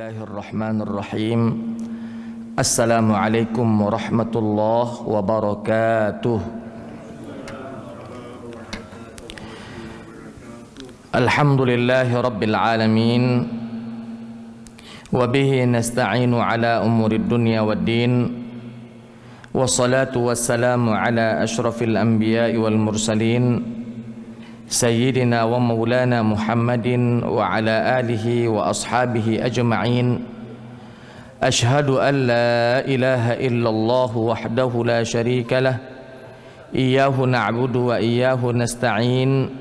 Bismillahirrahmanirrahim. Assalamualaikum warahmatullahi wabarakatuh. Alhamdulillahi rabbil alamin. Wabihi nasta'inu ala umurid dunya waddin. Wassalatu wassalamu ala ashrafil anbiya'i wal mursalin Sayyidina wa maulana Muhammadin wa ala alihi wa ashabihi ajma'in. Ashhadu an la ilaha illallah wahdahu la sharika lah. Iyyahu na'budu wa iyyahu nasta'in.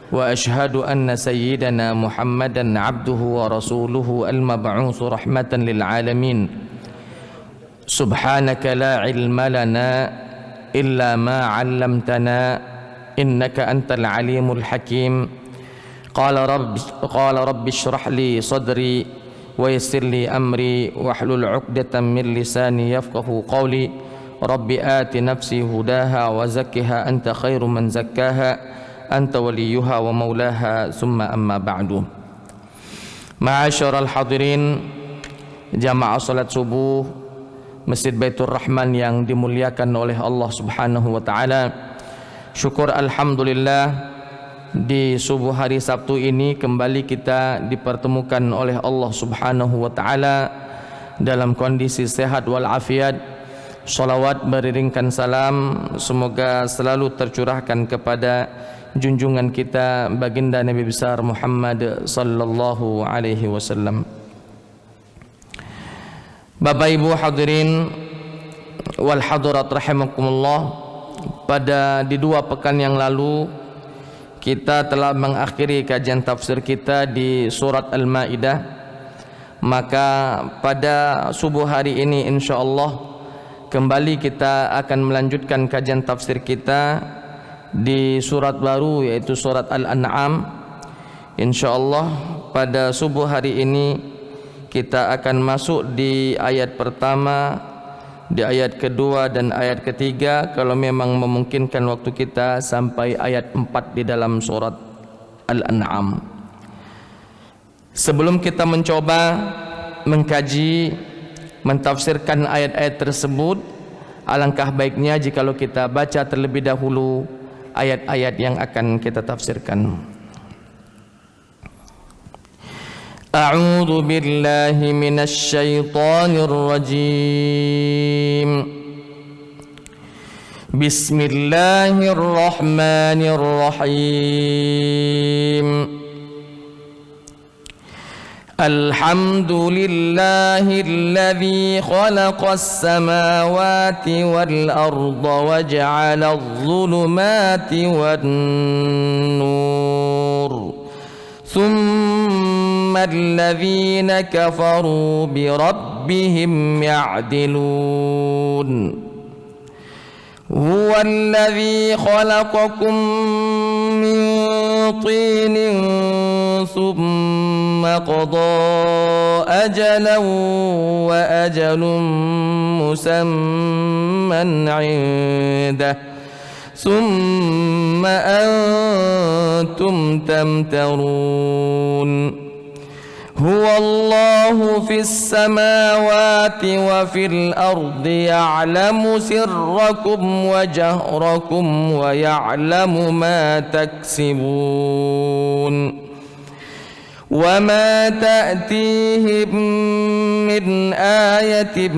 Wa ashhadu anna sayyidana Muhammadan abduhu wa rasuluhu al-mab'utsu rahmatan lil alamin. Subhanaka la ilma lana illa ma 'allamtana innaka antal alimul hakim. Qala rabbi shrah li sadri wa yassir li amri wahlul 'uqdatam min lisani yafqahu qawli. Rabbi ati nafsi hudaha wa zakkiha anta khairu man zakkaha anta waliyuha wa maulaha summa amma ba'du. Ma'asyiral hadirin jamaah salat subuh Masjid Baitur Rahman yang dimuliakan oleh Allah Subhanahu wa taala. Syukur alhamdulillah, di subuh hari Sabtu ini kembali kita dipertemukan oleh Allah Subhanahu wa taala dalam kondisi sehat wal afiat. Salawat beriringkan salam semoga selalu tercurahkan kepada junjungan kita baginda Nabi besar Muhammad sallallahu alaihi wasallam. Bapak Ibu hadirin wal hadirat rahimakumullah, di 2 pekan yang lalu kita telah mengakhiri kajian tafsir kita di surat Al-Maidah. Maka pada subuh hari ini insyaallah kembali kita akan melanjutkan kajian tafsir kita di surat baru, yaitu surat Al-An'am. Insyaallah pada subuh hari ini kita akan masuk di ayat pertama, di ayat kedua dan ayat ketiga, kalau memang memungkinkan waktu kita sampai ayat 4 di dalam surat Al-An'am. Sebelum kita mencoba mengkaji, mentafsirkan ayat-ayat tersebut, alangkah baiknya jikalau kita baca terlebih dahulu ayat-ayat yang akan kita tafsirkan. A'udzu billahi minasy syaithanir rajim. Bismillahirrahmanirrahim. Alhamdulillahilladzi khalaqas samawati wal arda wa ja'ala adh-dhulumati wan nur. ثم الذين كفروا بربهم يعدلون هو الذي خلقكم من طين ثم قضى أجلا وأجل مسمى عنده ثم أنتم تمترون هو الله في السماوات وفي الأرض يعلم سركم وجهركم ويعلم ما تكسبون وما تأتيهم من آية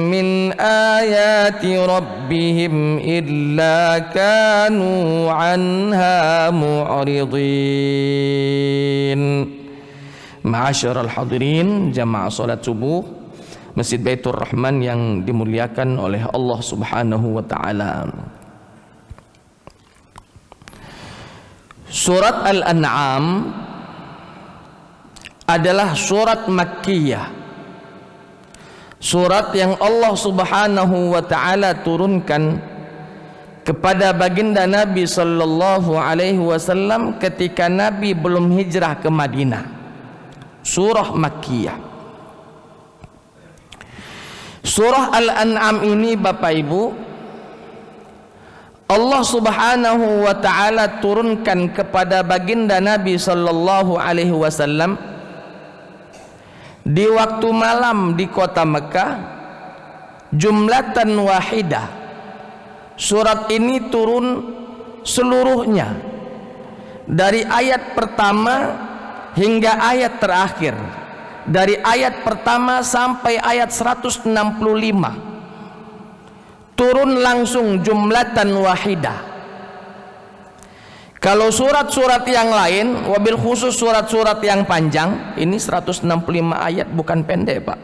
من آيات ربهم إلا كانوا عنها معرضين. Ma'asyiral hadirin jamaah salat subuh Masjid Baitur Rahman yang dimuliakan oleh Allah Subhanahu wa taala. Surat Al-An'am adalah surat Makkiyah, surat yang Allah Subhanahu wa taala turunkan kepada baginda Nabi sallallahu alaihi wasallam ketika Nabi belum hijrah ke Madinah. Surah Makkiyah. Surah Al-An'am ini Bapak Ibu, Allah Subhanahu wa taala turunkan kepada baginda Nabi sallallahu alaihi wasallam di waktu malam di kota Mekah, jumlatan wahidah. Surat ini turun seluruhnya dari ayat pertama hingga ayat terakhir, dari ayat pertama sampai ayat 165, turun langsung jumlatan wahidah. Kalau surat-surat yang lain, wabil khusus surat-surat yang panjang, ini 165 ayat, bukan pendek Pak,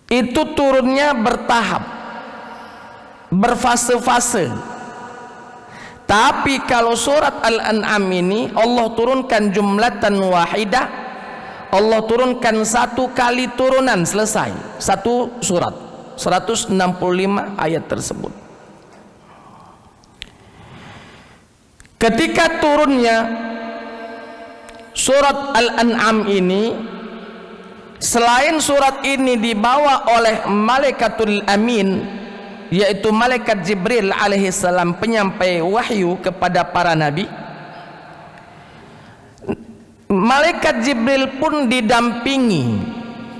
itu turunnya bertahap, berfase-fase. Tapi kalau surat Al-An'am ini Allah turunkan jumlatan wahidah, Allah turunkan satu kali turunan, selesai satu surat, 165 ayat tersebut. Ketika turunnya surat Al-An'am ini, selain surat ini dibawa oleh Malaikatul Amin, yaitu malaikat Jibril alaihissalam, penyampai wahyu kepada para nabi, malaikat Jibril pun didampingi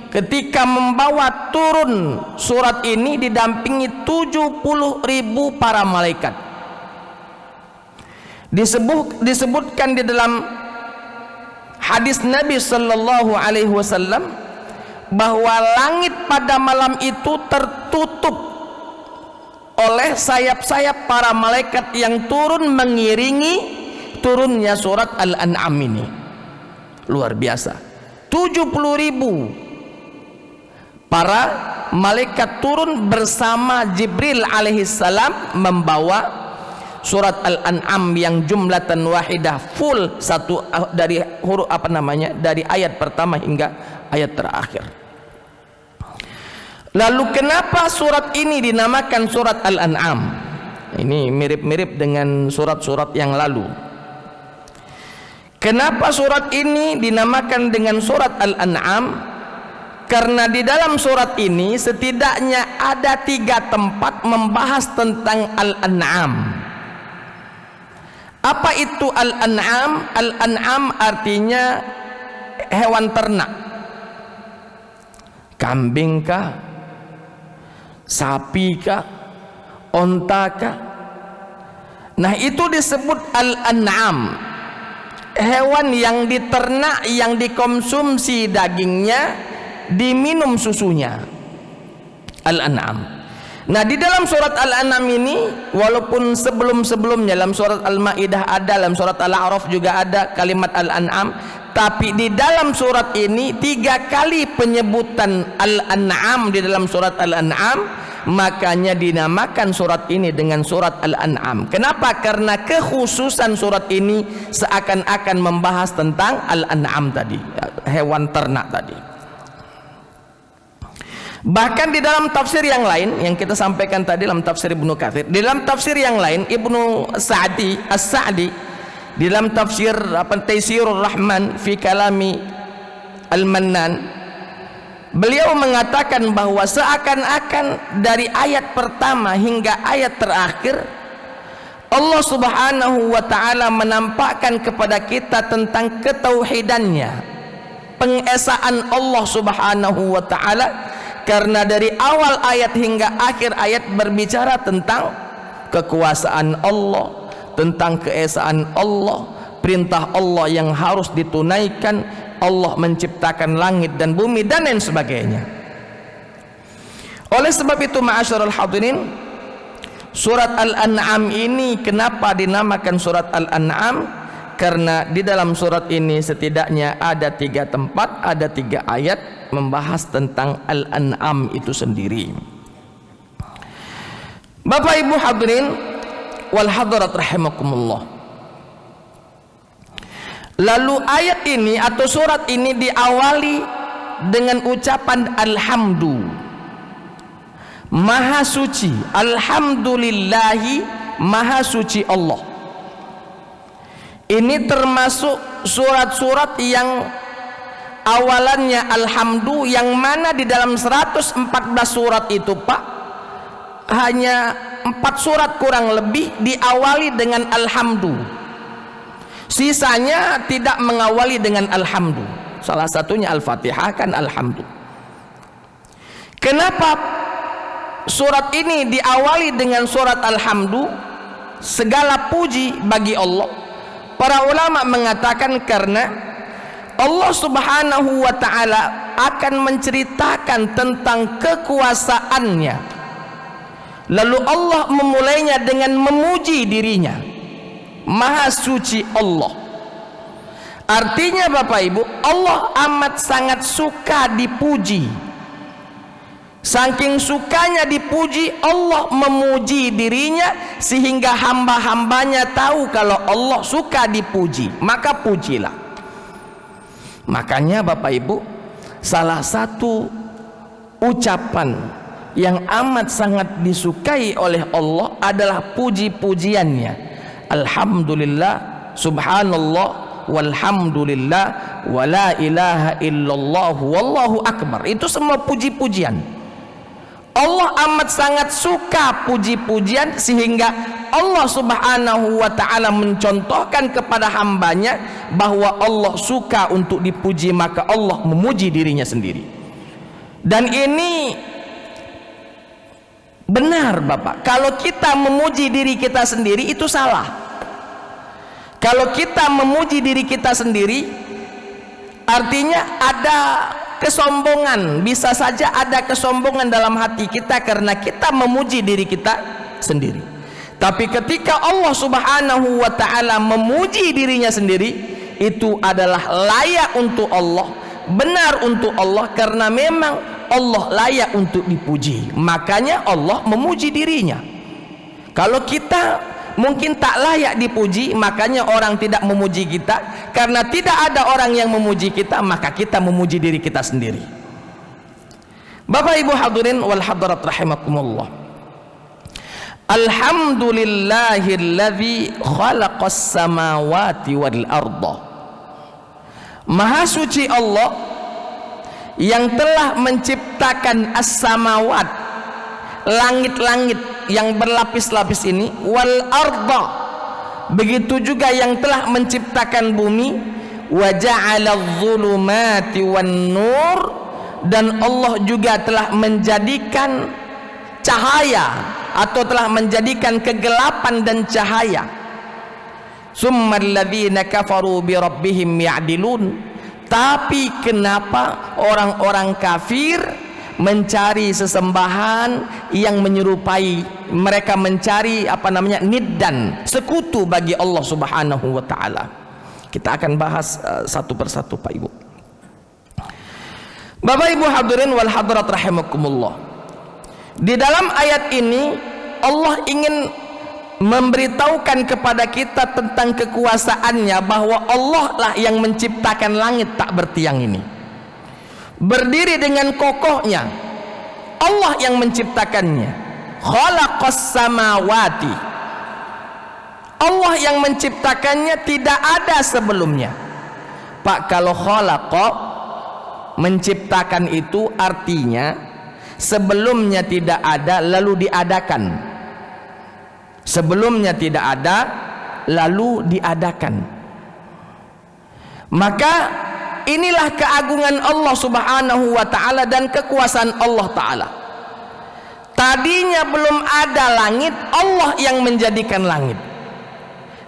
ketika membawa turun surat ini, didampingi 70.000 para malaikat. Disebutkan di dalam hadis Nabi sallallahu alaihi wasallam bahwa langit pada malam itu tertutup oleh sayap-sayap para malaikat yang turun mengiringi turunnya surat Al-An'am ini. Luar biasa, 70.000 para malaikat turun bersama Jibril alaihissalam membawa surat Al-An'am yang jumlatan wahidah, full satu, dari huruf dari ayat pertama hingga ayat terakhir. Lalu kenapa surat ini dinamakan surat Al-An'am? Ini mirip-mirip dengan surat-surat yang lalu. Kenapa surat ini dinamakan dengan surat Al-An'am? Karena di dalam surat ini setidaknya ada 3 tempat membahas tentang Al-An'am. Apa itu Al-An'am? Al-An'am artinya hewan ternak. Kambing kah? Sapi kah? Onta kah? Nah, itu disebut Al-An'am. Hewan yang diternak, yang dikonsumsi dagingnya, diminum susunya. Al-An'am. Nah, di dalam surat Al-An'am ini, walaupun sebelum-sebelumnya dalam surat Al-Maidah ada, dalam surat Al-A'raf juga ada kalimat Al-An'am, tapi di dalam surat ini 3 kali penyebutan Al-An'am di dalam surat Al-An'am, makanya dinamakan surat ini dengan surat Al-An'am. Kenapa? Karena kekhususan surat ini seakan-akan membahas tentang Al-An'am tadi, hewan ternak tadi. Bahkan di dalam tafsir yang lain yang kita sampaikan tadi, dalam tafsir Ibnu Katsir, di dalam tafsir yang lain Ibnu As-Sa'di di dalam tafsir Taisirur Rahman fi Kalami Al-Mannan, beliau mengatakan bahwa seakan-akan dari ayat pertama hingga ayat terakhir Allah Subhanahu wa taala menampakkan kepada kita tentang ketauhidannya, pengesaan Allah Subhanahu wa taala. Karena dari awal ayat hingga akhir ayat berbicara tentang kekuasaan Allah, tentang keesaan Allah, perintah Allah yang harus ditunaikan, Allah menciptakan langit dan bumi dan lain sebagainya. Oleh sebab itu, ma'asyiral hadirin, surat Al-An'am ini kenapa dinamakan surat Al-An'am? Karena di dalam surat ini setidaknya ada 3 tempat, ada 3 ayat membahas tentang Al-An'am itu sendiri. Bapak Ibu hadirin wal hadirat rahimakumullah. Lalu ayat ini atau surat ini diawali dengan ucapan alhamdu, maha suci, alhamdulillahi, maha suci Allah. Ini termasuk surat-surat yang awalannya alhamdu, yang mana di dalam 114 surat itu Pak, hanya 4 surat kurang lebih diawali dengan alhamdu. Sisanya tidak mengawali dengan alhamdu. Salah satunya Al-Fatihah kan alhamdu. Kenapa surat ini diawali dengan surat alhamdu? Segala puji bagi Allah. Para ulama mengatakan karena Allah Subhanahu wa ta'ala akan menceritakan tentang kekuasaannya, lalu Allah memulainya dengan memuji dirinya. Maha suci Allah. Artinya Bapak Ibu, Allah amat sangat suka dipuji. Saking sukanya dipuji, Allah memuji dirinya sehingga hamba-hambanya tahu kalau Allah suka dipuji, maka pujilah. Makanya Bapak Ibu, salah satu ucapan yang amat sangat disukai oleh Allah adalah puji-pujiannya. Alhamdulillah, subhanallah, walhamdulillah, wala ilaha illallah, wallahu akbar. Itu semua puji-pujian. Allah amat sangat suka puji-pujian sehingga Allah Subhanahu wa ta'ala mencontohkan kepada hambanya bahwa Allah suka untuk dipuji, maka Allah memuji dirinya sendiri. Dan ini benar Bapak, kalau kita memuji diri kita sendiri itu salah. Kalau kita memuji diri kita sendiri artinya ada kesombongan, bisa saja ada kesombongan dalam hati kita karena kita memuji diri kita sendiri. Tapi ketika Allah Subhanahu wa ta'ala memuji dirinya sendiri, itu adalah layak untuk Allah, benar untuk Allah, karena memang Allah layak untuk dipuji. Makanya Allah memuji dirinya. Kalau kita mungkin tak layak dipuji, makanya orang tidak memuji kita. Karena tidak ada orang yang memuji kita, maka kita memuji diri kita sendiri. Bapak Ibu hadirin wal hadirat rahimakumullah. Alhamdulillahilladzi khalaqas samawati wal arda. Maha suci Allah yang telah menciptakan as-samawat, langit-langit yang berlapis-lapis ini, wal arda, begitu juga yang telah menciptakan bumi, wa ja'aladz zulumati wan nur, dan Allah juga telah menjadikan cahaya atau telah menjadikan kegelapan dan cahaya. Summal ladzina kafaru bi rabbihim ya'dilun. Tapi kenapa orang-orang kafir mencari sesembahan yang menyerupai, mereka mencari niddan, sekutu bagi Allah Subhanahu wa ta'ala. Kita akan bahas satu persatu Pak Ibu. Bapak Ibu hadirin wal hadirat rahimakumullah. Di dalam ayat ini Allah ingin memberitahukan kepada kita tentang kekuasaannya, bahwa Allah lah yang menciptakan langit tak bertiang ini, berdiri dengan kokohnya. Allah yang menciptakannya. Khalaqas samawati. Allah yang menciptakannya, tidak ada sebelumnya. Pak, kalau khalaqa, menciptakan itu artinya sebelumnya tidak ada lalu diadakan. Sebelumnya tidak ada lalu diadakan. Maka inilah keagungan Allah Subhanahu wa ta'ala dan kekuasaan Allah ta'ala. Tadinya belum ada langit, Allah yang menjadikan langit.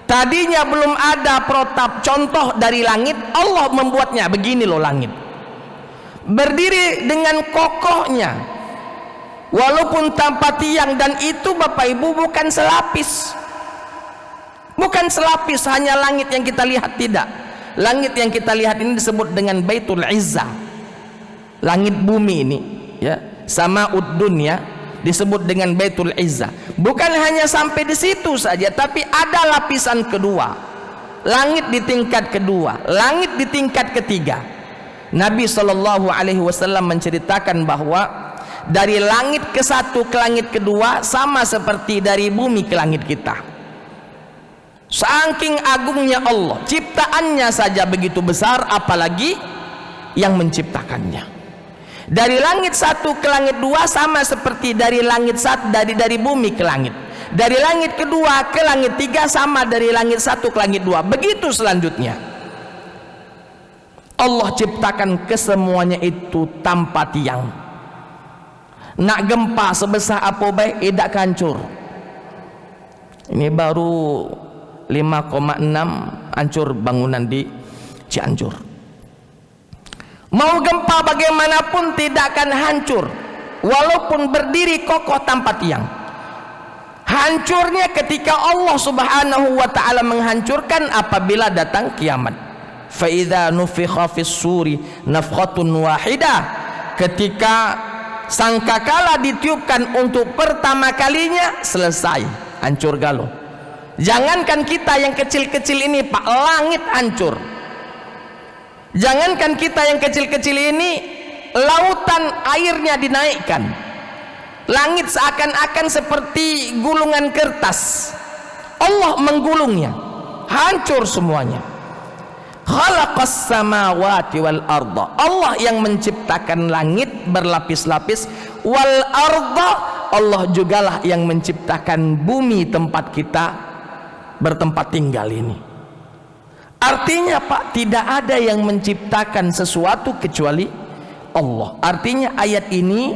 Tadinya belum ada protap contoh dari langit, Allah membuatnya. Begini loh langit, berdiri dengan kokohnya, walaupun tanpa tiang. Dan itu Bapak Ibu bukan selapis, bukan selapis hanya langit yang kita lihat, tidak. Langit yang kita lihat ini disebut dengan Baitul Izzah, langit bumi ini ya, Sama'ud Dunya disebut dengan Baitul Izzah. Bukan hanya sampai di situ saja, tapi ada lapisan kedua, langit di tingkat kedua, langit di tingkat ketiga. Nabi SAW menceritakan bahwa dari langit ke satu ke langit kedua sama seperti dari bumi ke langit kita. Saking agungnya Allah, ciptaannya saja begitu besar, apalagi yang menciptakannya. Dari langit satu ke langit dua sama seperti dari langit satu, dari bumi ke langit. Dari langit kedua ke langit tiga sama dari langit satu ke langit dua. Begitu selanjutnya. Allah ciptakan kesemuanya itu tanpa tiang. Nak gempa sebesar apa baik tidak hancur. Ini baru 5,6 hancur bangunan di Cianjur. Mau gempa bagaimanapun tidak akan hancur walaupun berdiri kokoh tanpa tiang. Hancurnya ketika Allah Subhanahu wa ta'ala menghancurkan apabila datang kiamat. Fa idza nufikha fis suri nafkhatun wahidah, ketika sangkakala ditiupkan untuk pertama kalinya, selesai, hancur galau. Jangankan kita yang kecil-kecil ini Pak, langit hancur. Jangankan kita yang kecil-kecil ini, lautan airnya dinaikkan. Langit seakan-akan seperti gulungan kertas. Allah menggulungnya, hancur semuanya. Khalaqas samawati wal arda, Allah yang menciptakan langit berlapis-lapis. Wal arda, Allah jugalah yang menciptakan bumi tempat kita bertempat tinggal ini. Artinya Pak, tidak ada yang menciptakan sesuatu kecuali Allah. Artinya ayat ini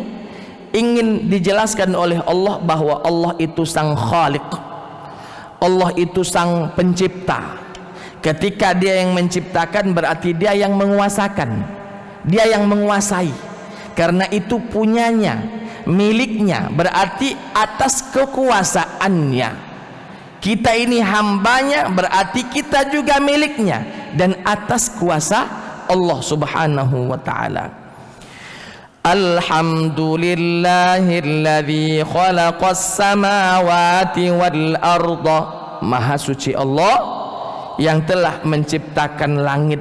ingin dijelaskan oleh Allah bahwa Allah itu sang khaliq, Allah itu sang pencipta. Ketika dia yang menciptakan, berarti dia yang menguasakan, dia yang menguasai. Karena itu punyanya, miliknya, berarti atas kekuasaannya. Kita ini hambanya, berarti kita juga miliknya, dan atas kuasa Allah Subhanahu wa ta'ala. Alhamdulillahilladzi khalaqas samawati wal arda. Maha suci Allah yang telah menciptakan langit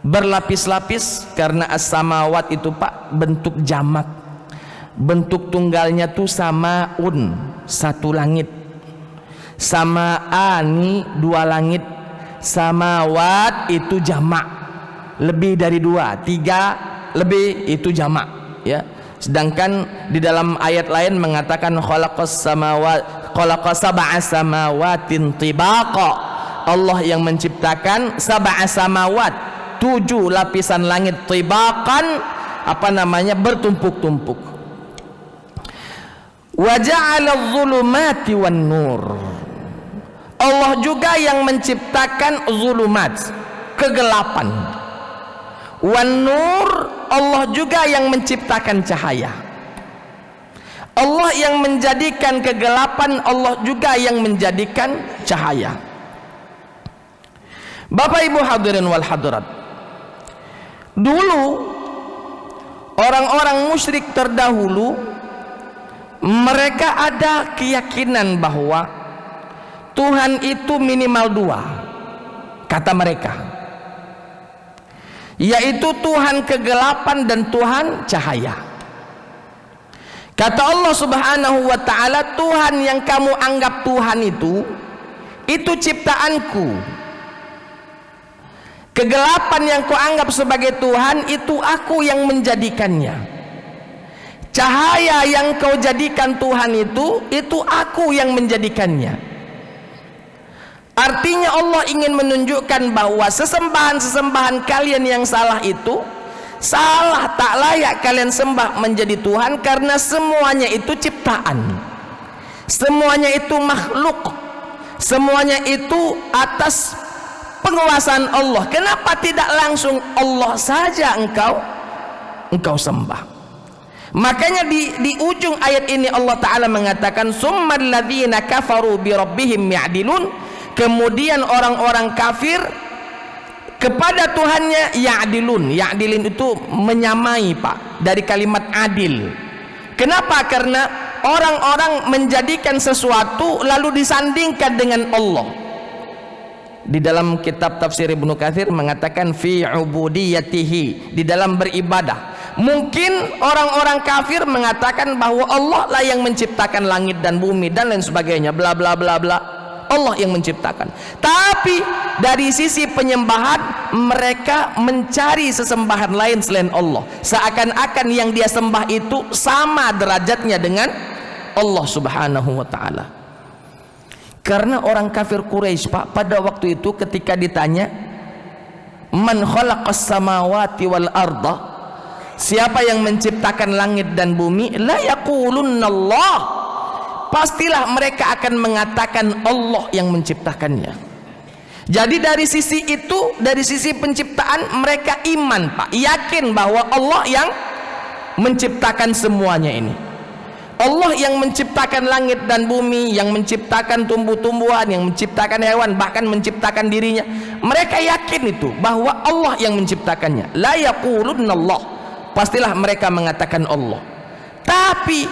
berlapis-lapis. Karena as-samawat itu Pak bentuk jamak, bentuk tunggalnya tuh samaun, satu langit. Samaani, dua langit. Samawat itu jamak, lebih dari dua, tiga lebih itu jamak, ya. Sedangkan di dalam ayat lain mengatakan khalaqas sab'a samawatin tibaqa. Allah yang menciptakan sab'a samawat, 7 lapisan langit, tibaqan, bertumpuk-tumpuk. Wa ja'ala adh-dhulumati wan nur. Allah juga yang menciptakan zulumat, kegelapan. Wan nur, Allah juga yang menciptakan cahaya. Allah yang menjadikan kegelapan, Allah juga yang menjadikan cahaya. Bapak Ibu hadirin wal hadirat, dulu orang-orang musyrik terdahulu mereka ada keyakinan bahwa Tuhan itu minimal 2, kata mereka, yaitu Tuhan kegelapan dan Tuhan cahaya. Kata Allah Subhanahu wa ta'ala, Tuhan yang kamu anggap Tuhan itu ciptaanku. Kegelapan yang kau anggap sebagai Tuhan, itu aku yang menjadikannya. Cahaya yang kau jadikan Tuhan itu aku yang menjadikannya. Artinya Allah ingin menunjukkan bahwa sesembahan-sesembahan kalian yang salah itu salah, tak layak kalian sembah menjadi Tuhan, karena semuanya itu ciptaan, semuanya itu makhluk, semuanya itu atas penguasaan Allah. Kenapa tidak langsung Allah saja engkau sembah? Makanya di ujung ayat ini Allah Ta'ala mengatakan summal ladzina kafaru bi rabbihim ya'dilun. Kemudian orang-orang kafir kepada Tuhannya ya'dilun. Ya'dilin itu menyamai Pak, dari kalimat adil. Kenapa? Karena orang-orang menjadikan sesuatu lalu disandingkan dengan Allah. Di dalam kitab tafsir Ibnu Katsir mengatakan fi ubudiyatihi, di dalam beribadah. Mungkin orang-orang kafir mengatakan bahwa Allah lah yang menciptakan langit dan bumi dan lain sebagainya, bla bla bla bla. Allah yang menciptakan. Tapi dari sisi penyembahan mereka mencari sesembahan lain selain Allah, seakan-akan yang dia sembah itu sama derajatnya dengan Allah Subhanahu wa ta'ala. Karena orang kafir Quraisy Pak, pada waktu itu ketika ditanya Man khalaqas samawati wal arda, siapa yang menciptakan langit dan bumi? La yaqulunna Allah, pastilah mereka akan mengatakan Allah yang menciptakannya. Jadi dari sisi itu, dari sisi penciptaan, mereka iman Pak, yakin bahwa Allah yang menciptakan semuanya ini. Allah yang menciptakan langit dan bumi, yang menciptakan tumbuh-tumbuhan, yang menciptakan hewan, bahkan menciptakan dirinya. Mereka yakin itu, bahwa Allah yang menciptakannya. La yaqulunna Allah, pastilah mereka mengatakan Allah. Tapi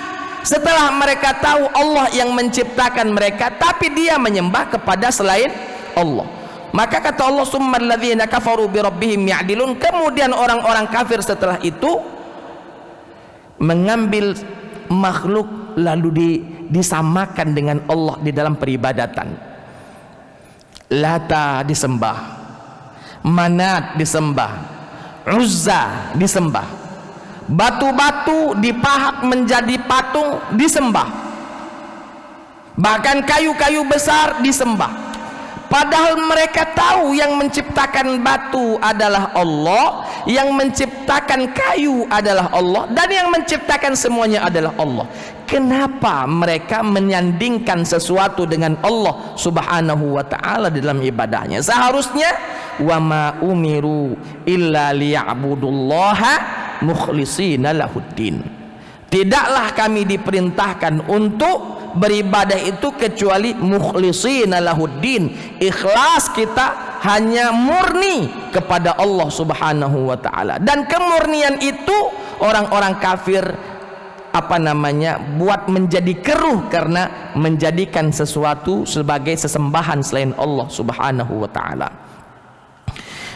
setelah mereka tahu Allah yang menciptakan mereka, tapi dia menyembah kepada selain Allah, maka kata Allah, summal ladzina kafaru bi rabbihim ya'dilun, kemudian orang-orang kafir setelah itu mengambil makhluk lalu disamakan dengan Allah di dalam peribadatan. Lata disembah, Manat disembah, Uzza disembah, batu-batu dipahat menjadi patung disembah, bahkan kayu-kayu besar disembah. Padahal mereka tahu yang menciptakan batu adalah Allah, yang menciptakan kayu adalah Allah, dan yang menciptakan semuanya adalah Allah. Kenapa mereka menyandingkan sesuatu dengan Allah subhanahu wa ta'ala dalam ibadahnya? Seharusnya wa ma umiru illa liya'budullaha mukhlishina lahuddin. Tidaklah kami diperintahkan untuk beribadah itu kecuali mukhlishina lahuddin, ikhlas kita hanya murni kepada Allah subhanahu wa ta'ala. Dan kemurnian itu orang-orang kafir buat menjadi keruh karena menjadikan sesuatu sebagai sesembahan selain Allah subhanahu wa ta'ala.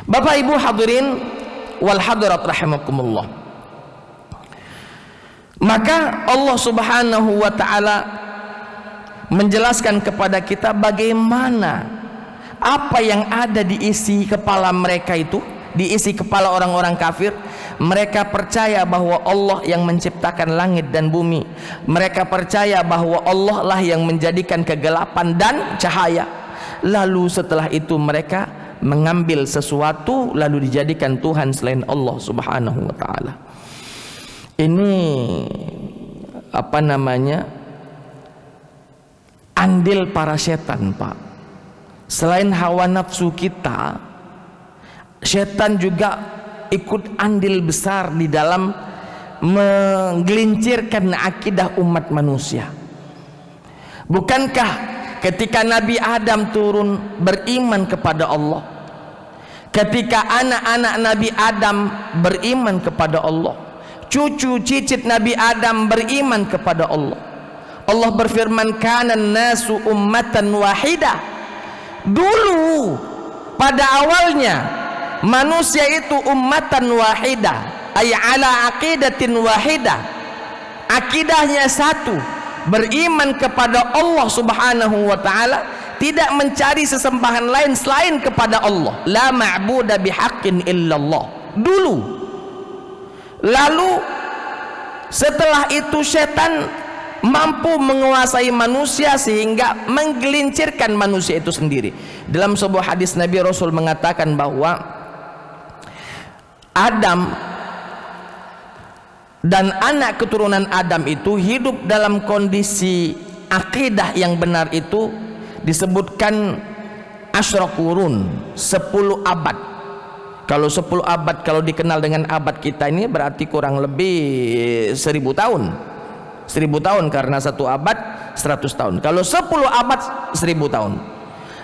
Bapak Ibu hadirin wal hadirat rahimakumullah, maka Allah subhanahu wa ta'ala menjelaskan kepada kita bagaimana apa yang ada di isi kepala mereka itu, di isi kepala orang-orang kafir. Mereka percaya bahwa Allah yang menciptakan langit dan bumi. Mereka percaya bahwa Allah lah yang menjadikan kegelapan dan cahaya. Lalu setelah itu mereka mengambil sesuatu lalu dijadikan Tuhan selain Allah subhanahu wa ta'ala. Ini andil para setan Pak. Selain hawa nafsu kita, setan juga ikut andil besar di dalam menggelincirkan akidah umat manusia. Bukankah ketika Nabi Adam turun beriman kepada Allah, ketika anak-anak Nabi Adam beriman kepada Allah, cucu cicit Nabi Adam beriman kepada Allah, Allah berfirman, kanan nasu ummatan wahidah. Dulu pada awalnya manusia itu ummatan wahidah, ay ala aqidatin wahidah, akidahnya satu, beriman kepada Allah subhanahu wa ta'ala, tidak mencari sesembahan lain selain kepada Allah. La ma'buda bihaqqin illallah. Dulu. Lalu setelah itu setan mampu menguasai manusia sehingga menggelincirkan manusia itu sendiri. Dalam sebuah hadis Nabi Rasul mengatakan bahwa Adam dan anak keturunan Adam itu hidup dalam kondisi akidah yang benar, itu disebutkan asyra qurun, 10 abad. Kalau 10 abad kalau dikenal dengan abad kita ini berarti kurang lebih 1000 tahun. 1000 tahun karena 1 abad 100 tahun. Kalau 10 abad 1000 tahun.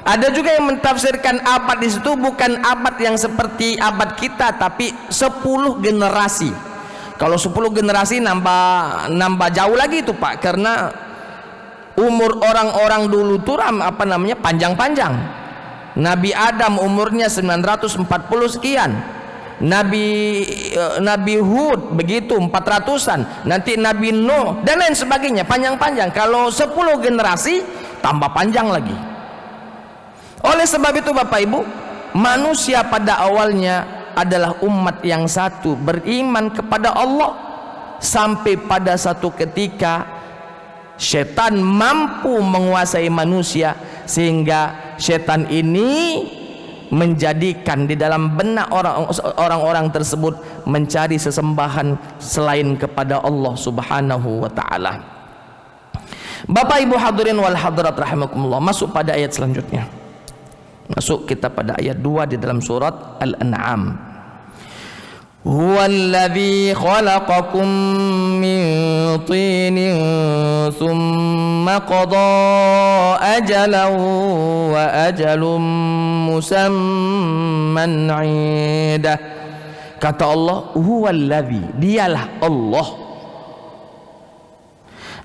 Ada juga yang mentafsirkan abad di situ bukan abad yang seperti abad kita, tapi 10 generasi. Kalau 10 generasi nambah jauh lagi itu Pak, karena umur orang-orang dulu tuh panjang-panjang. Nabi Adam umurnya 940 sekian. Nabi Hud begitu 400-an, nanti Nabi Nuh dan lain sebagainya, panjang-panjang. Kalau 10 generasi tambah panjang lagi. Oleh sebab itu Bapak Ibu, manusia pada awalnya adalah umat yang satu, beriman kepada Allah, sampai pada satu ketika setan mampu menguasai manusia sehingga setan ini menjadikan di dalam benak orang-orang tersebut mencari sesembahan selain kepada Allah Subhanahu wa taala. Bapak Ibu hadirin wal hadirat rahimakumullah, masuk pada ayat selanjutnya. Masuk kita pada ayat 2 di dalam surat Al-An'am. Huwallazi khalaqakum min tinin thumma qada ajalan wa ajalum musamman 'indah. Kata Allah, huwallazi, dialah Allah,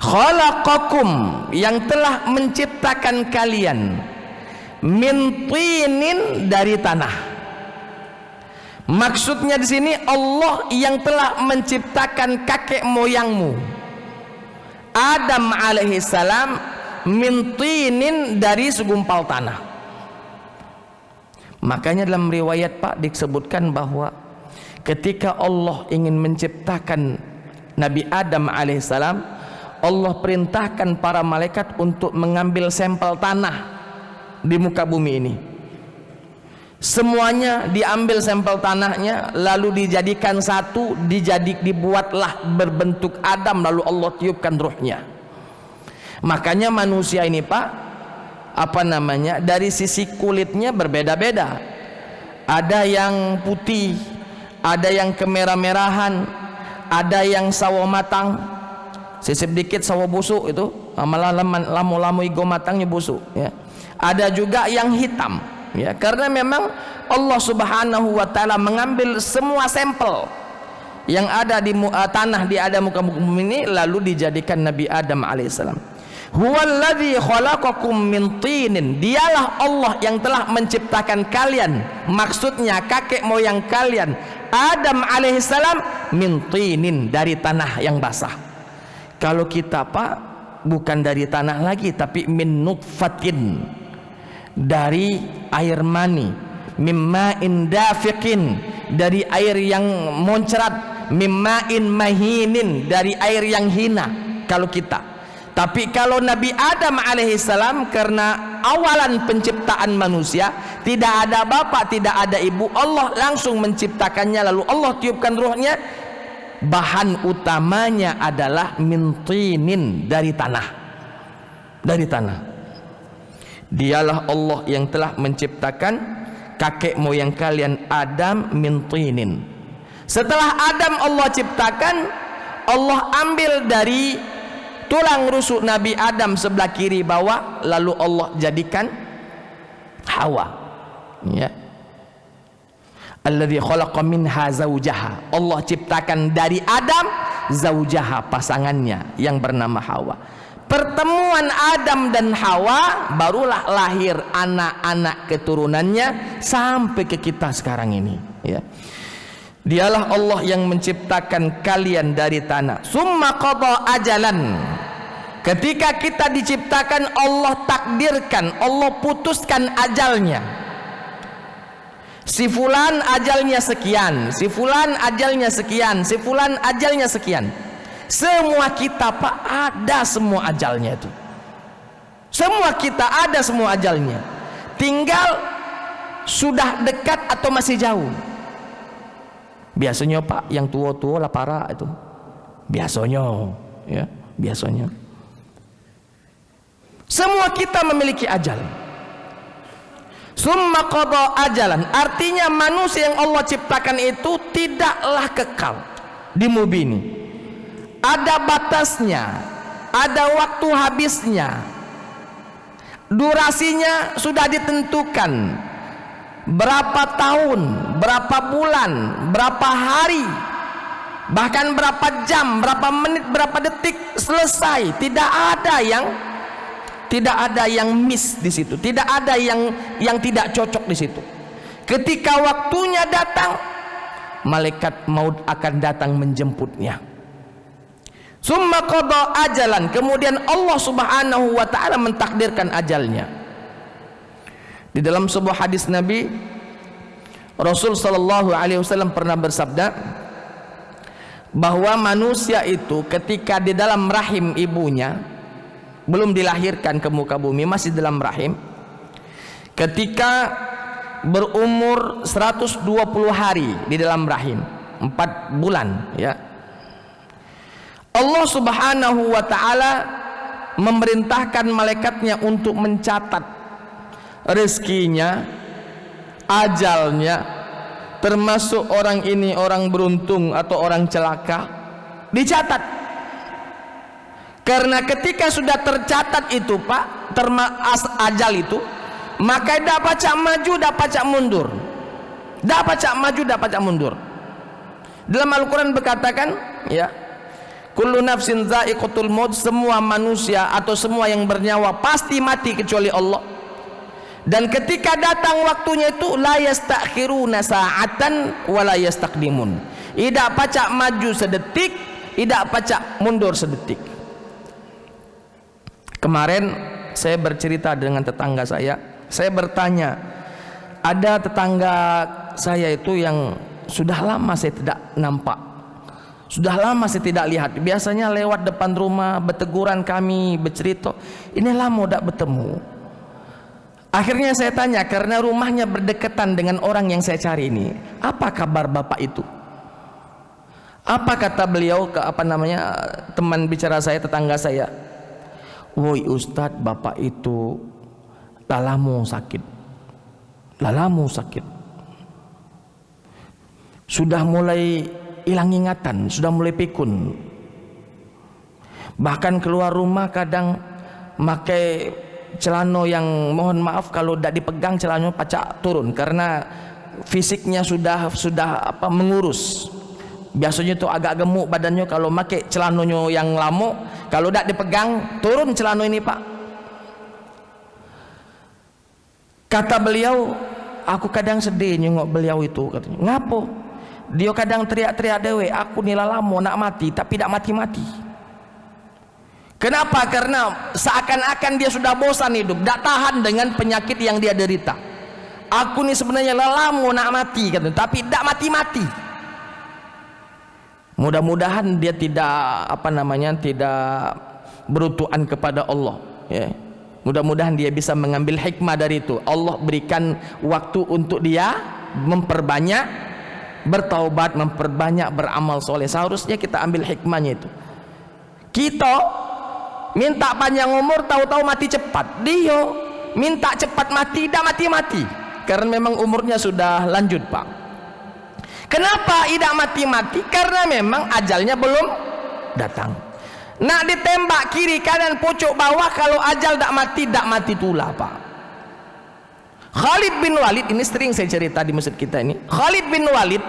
khalaqakum, yang telah menciptakan kalian, min tinin, dari tanah. Maksudnya di sini Allah yang telah menciptakan kakek moyangmu Adam alaihissalam min tinin, dari segumpal tanah. Makanya dalam riwayat Pak disebutkan bahwa ketika Allah ingin menciptakan Nabi Adam alaihissalam, Allah perintahkan para malaikat untuk mengambil sampel tanah di muka bumi ini. Semuanya diambil sampel tanahnya, lalu dijadikan satu, dibuatlah berbentuk Adam, lalu Allah tiupkan ruhnya. Makanya manusia ini Pak, dari sisi kulitnya berbeda-beda. Ada yang putih, ada yang kemerah-merahan, ada yang sawo matang, sisip dikit sawo busuk itu, malah lamu-lamu igo matangnya busuk ya. Ada juga yang hitam ya, karena memang Allah Subhanahu wa taala mengambil semua sampel yang ada di tanah di muka bumi ini, lalu dijadikan Nabi Adam alaihissalam. Huwallazi khalaqakum min tinin, dialah Allah yang telah menciptakan kalian, maksudnya kakek moyang kalian Adam alaihissalam, min tinin, dari tanah yang basah. Kalau kita Pak, bukan dari tanah lagi, tapi min nutfatin, dari air mani, mimma'in dafiqin, dari air yang muncrat, mimma'in mahinin, dari air yang hina kalau kita. Tapi kalau Nabi Adam alaihissalam, karena awalan penciptaan manusia tidak ada bapak, tidak ada ibu, Allah langsung menciptakannya, lalu Allah tiupkan ruhnya. Bahan utamanya adalah min tinin, dari tanah, dari tanah. Dialah Allah yang telah menciptakan kakek moyang kalian Adam min tinin. Setelah Adam Allah ciptakan, Allah ambil dari tulang rusuk Nabi Adam sebelah kiri bawah, lalu Allah jadikan Hawa ya. Alladzi khalaqa minha zaujaha, Allah ciptakan dari Adam zaujaha, pasangannya yang bernama Hawa. Pertemuan Adam dan Hawa, barulah lahir anak-anak keturunannya sampai ke kita sekarang ini ya. Dialah Allah yang menciptakan kalian dari tanah. Summa qada ajalan, ketika kita diciptakan Allah takdirkan, Allah putuskan ajalnya. Si fulan ajalnya sekian, si fulan ajalnya sekian, si fulan ajalnya sekian. Semua kita Pak ada semua ajalnya itu. Semua kita ada semua ajalnya. Tinggal sudah dekat atau masih jauh. Biasanya Pak yang tua-tua lah para itu. Biasanya ya, biasanya. Semua kita memiliki ajal. Summa qada ajalan, artinya manusia yang Allah ciptakan itu tidaklah kekal di bumi ini. Ada batasnya, ada waktu habisnya, durasinya sudah ditentukan, berapa tahun, berapa bulan, berapa hari, bahkan berapa jam, berapa menit, berapa detik, selesai. Tidak ada yang miss di situ, tidak ada yang tidak cocok di situ. Ketika waktunya datang, malaikat maut akan datang menjemputnya. Summa qada ajalan, kemudian Allah Subhanahu wa taala mentakdirkan ajalnya. Di dalam sebuah hadis Nabi, Rasul sallallahu alaihi wasallam pernah bersabda bahwa manusia itu ketika di dalam rahim ibunya, belum dilahirkan ke muka bumi, masih dalam rahim, ketika berumur 120 hari di dalam rahim, 4 bulan ya. Allah Subhanahu wa taala memerintahkan malaikatnya untuk mencatat rezekinya, ajalnya, termasuk orang ini orang beruntung atau orang celaka, dicatat. Karena ketika sudah tercatat itu Pak, ajal itu, maka tidak pacak maju, tidak pacak mundur, tidak pacak maju, tidak pacak mundur. Dalam Al-Quran berkatakan ya, kullu nafsin za'iqatul maut, semua manusia atau semua yang bernyawa pasti mati kecuali Allah. Dan ketika datang waktunya itu, la yastakhiruna sa'atan wa la yastaqdimun, tidak pacak maju sedetik, tidak pacak mundur sedetik. Kemarin saya bercerita dengan tetangga saya bertanya, ada tetangga saya itu yang sudah lama saya tidak nampak, sudah lama saya tidak lihat. Biasanya lewat depan rumah berteguran kami, bercerita, ini lama tidak bertemu. Akhirnya saya tanya, karena rumahnya berdekatan dengan orang yang saya cari ini, apa kabar bapak itu? Apa kata beliau ke teman bicara saya, tetangga saya? Woi Ustadz, bapak itu lalamu sakit, sudah mulai hilang ingatan, sudah mulai pikun, bahkan keluar rumah kadang pakai celana yang mohon maaf kalau tidak dipegang celananya pacak turun, karena fisiknya sudah mengurus. Biasanya itu agak gemuk badannya, kalau pakai celananya yang lama, kalau tidak dipegang turun celana ini Pak. Kata beliau, aku kadang sedih nyengok beliau itu, katanya. Ngapo? Dia kadang teriak-teriak dewe, aku nila lamo nak mati tapi tidak mati-mati. Kenapa? Karena seakan-akan dia sudah bosan hidup, tidak tahan dengan penyakit yang dia derita. Aku ni sebenarnya lamo nak mati, katanya, tapi tidak mati-mati. Mudah-mudahan dia tidak tidak berutuan kepada Allah ya. Mudah-mudahan dia bisa mengambil hikmah dari itu. Allah berikan waktu untuk dia memperbanyak bertaubat, memperbanyak beramal soleh. Seharusnya kita ambil hikmahnya itu. Kita minta panjang umur, tahu-tahu mati cepat. Dia minta cepat mati, tidak mati-mati, karena memang umurnya sudah lanjut Pak. Kenapa tidak mati-mati? Karena memang ajalnya belum datang. Nak ditembak kiri kanan pucuk bawah, kalau ajal tak mati pula Pak. Khalid bin Walid, ini sering saya cerita di masjid kita ini. Khalid bin Walid,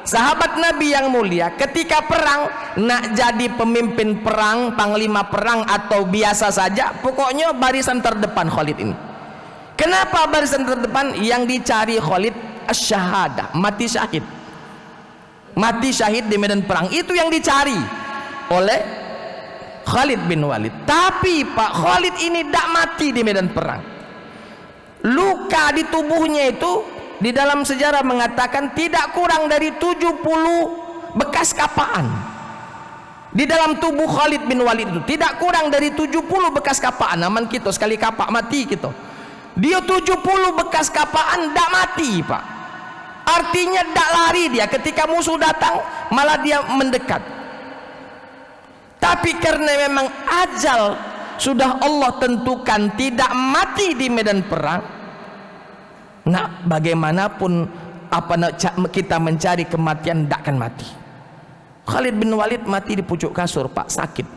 sahabat Nabi yang mulia, ketika perang, nak jadi pemimpin perang, panglima perang atau biasa saja, pokoknya barisan terdepan Khalid ini. Kenapa barisan terdepan? Yang dicari Khalid asy-syahadah, mati syahid. Mati syahid di medan perang, itu yang dicari oleh Khalid bin Walid. Tapi Pak, Khalid ini tidak mati di medan perang. Luka di tubuhnya itu di dalam sejarah mengatakan tidak kurang dari 70 bekas kapaan. Di dalam tubuh Khalid bin Walid itu tidak kurang dari 70 bekas kapaan. Aman kita sekali kapak mati kita. Dia 70 bekas kapaan tidak mati Pak. Artinya tidak lari dia, ketika musuh datang malah dia mendekat. Tapi karena memang ajal sudah Allah tentukan tidak mati di medan perang, nah bagaimanapun kita mencari kematian tidak akan mati. Khalid bin Walid mati di pucuk kasur Pak, sakit.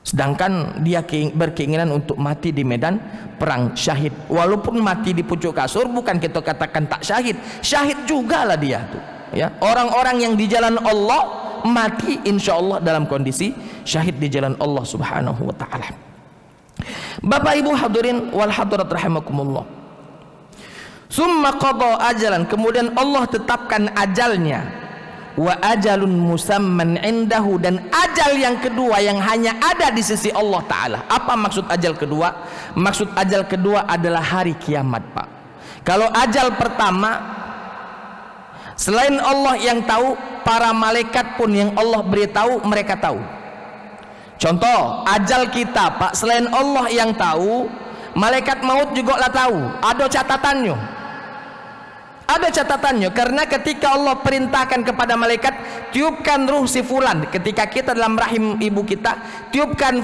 Sedangkan dia berkeinginan untuk mati di medan perang, syahid. Walaupun mati di pucuk kasur, bukan kita katakan tak syahid, syahid juga lah dia tuh ya. Orang-orang yang di jalan Allah mati insya Allah dalam kondisi syahid di jalan Allah Subhanahu wa ta'ala. Bapak Ibu hadirin wal hadirat rahimakumullah. Summa qada ajalan, kemudian Allah tetapkan ajalnya. Wa ajalun musamman indahu, dan ajal yang kedua yang hanya ada di sisi Allah Ta'ala. Apa maksud ajal kedua? Maksud ajal kedua adalah hari kiamat Pak. Kalau ajal pertama selain Allah yang tahu, para malaikat pun yang Allah beritahu mereka tahu. Contoh ajal kita Pak, selain Allah yang tahu, malaikat maut juga lah tahu, ada catatannya. ada catatannya, karena ketika Allah perintahkan kepada malaikat, tiupkan ruh si fulan, ketika kita dalam rahim ibu kita, tiupkan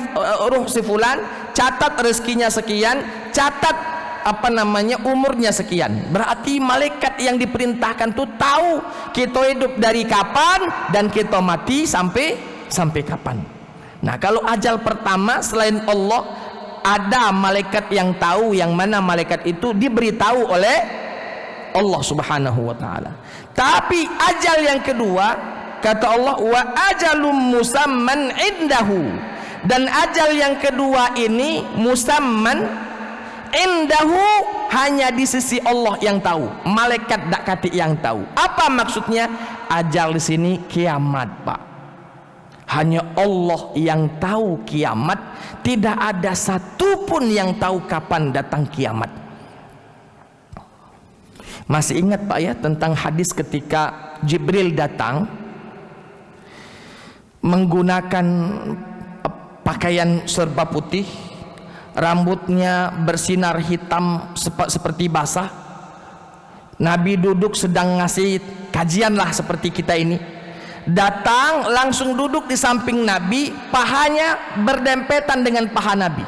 ruh si fulan, catat rezekinya sekian, catat umurnya sekian. Berarti malaikat yang diperintahkan tuh tahu kita hidup dari kapan dan kita mati sampai kapan. Nah, kalau ajal pertama selain Allah, ada malaikat yang tahu, yang mana malaikat itu diberitahu oleh Allah Subhanahu wa taala. Tapi ajal yang kedua, kata Allah, wa ajalum musamman indahu, dan ajal yang kedua ini musamman indahu, hanya di sisi Allah yang tahu, malaikat dak kati yang tahu. Apa maksudnya? Ajal di sini kiamat, Pak. Hanya Allah yang tahu kiamat, tidak ada satupun yang tahu kapan datang kiamat. Masih ingat Pak ya tentang hadis ketika Jibril datang menggunakan pakaian serba putih, rambutnya bersinar hitam seperti basah. Nabi duduk sedang ngasih kajian lah seperti kita ini. Datang langsung duduk di samping Nabi, pahanya berdempetan dengan paha Nabi.